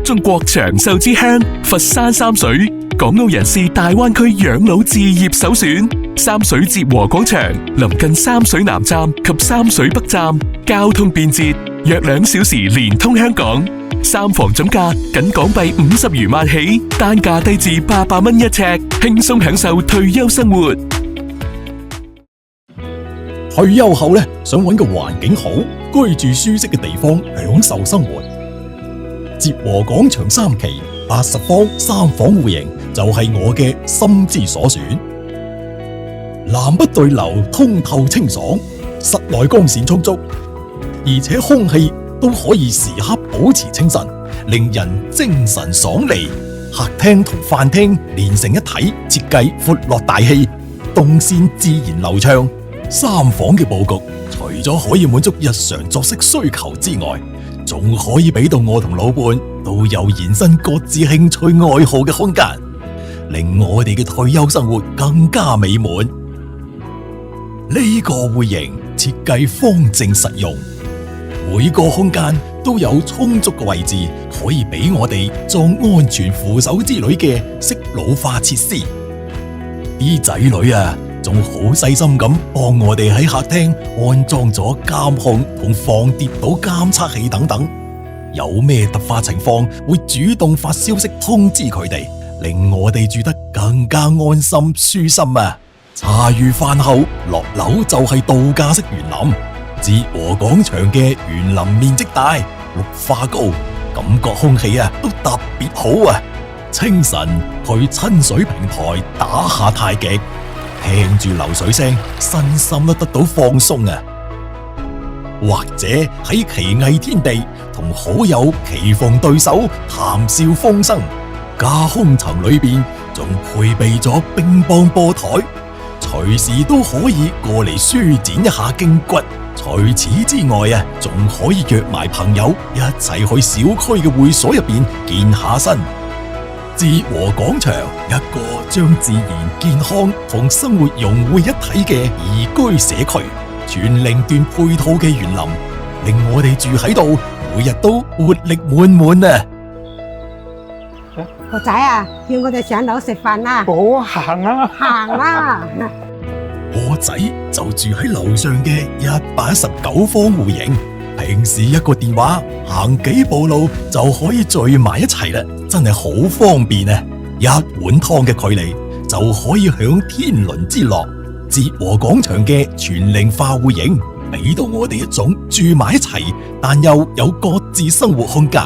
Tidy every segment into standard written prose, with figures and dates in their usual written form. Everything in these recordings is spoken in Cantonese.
中國長壽之鄉佛山三水，港澳人士大灣區養老置業首選。三水哲和廣場臨近三水南站及三水北站，交通便捷，約2小時連通香港。三房總價僅港幣50餘萬起，單價低至800蚊一尺，輕鬆享受退休生活。退休後呢，想揾個環境好、居住舒適嘅地方享受生活。哲和廣場3期80方3房戶型就係我嘅心之所選。南北對流，通透清爽，室內光線充足，而且空氣都可以時刻保持清新，令人精神爽利。客廳同飯廳連成一體，設計闊落大氣，動線自然流暢。三房嘅佈局，除咗可以滿足日常作息需求之外，仲可以俾到我同老伴都有延伸各自興趣愛好嘅空間，令我哋嘅退休生活更加美滿。呢個戶型設計方正實用，每個空間都有充足嘅位置，可以俾我哋裝安全扶手之類嘅適老化設施。啲仔女啊，仲好細心咁幫我哋喺客廳安裝咗監控同防跌倒監測器等等，有咩突發情況會主動發消息通知佢哋，令我哋住得更加安心舒心啊！茶餘飯後落樓就係度假式園林，哲和廣場嘅園林面積大，綠化高，感覺空氣啊都特別好啊！清晨去親水平台打下太極，聽住流水聲，身心都得到放鬆啊！或者喺奇藝天地同好友棋逢對手，談笑風生。架空層裏邊仲配備咗乒乓波台，隨時都可以過嚟舒展一下筋骨。除此之外啊，仲可以約埋朋友一齊去小區嘅會所入邊健下身。哲和廣場，一個將自然健康同生活融匯一體嘅宜居社區，全齡段配套嘅園林，令我哋住喺度每日都活力滿滿啊！個仔啊，叫我哋上樓食飯啦！好，行啊！行啦！我仔就住喺樓上嘅119方戶型，平時一個電話行幾步路就可以聚埋一齊啦，真係好方便啊！一碗湯嘅距離就可以享天倫之樂。哲和廣場嘅全齡化戶型，俾到我哋一種住埋一齊，但又有各自生活空間，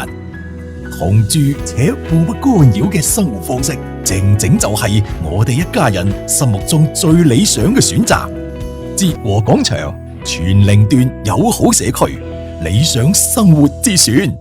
同住且互不干擾嘅生活方式，正正就係我哋一家人心目中最理想嘅選擇。哲和廣場，全齡段友好社區，理想生活之選。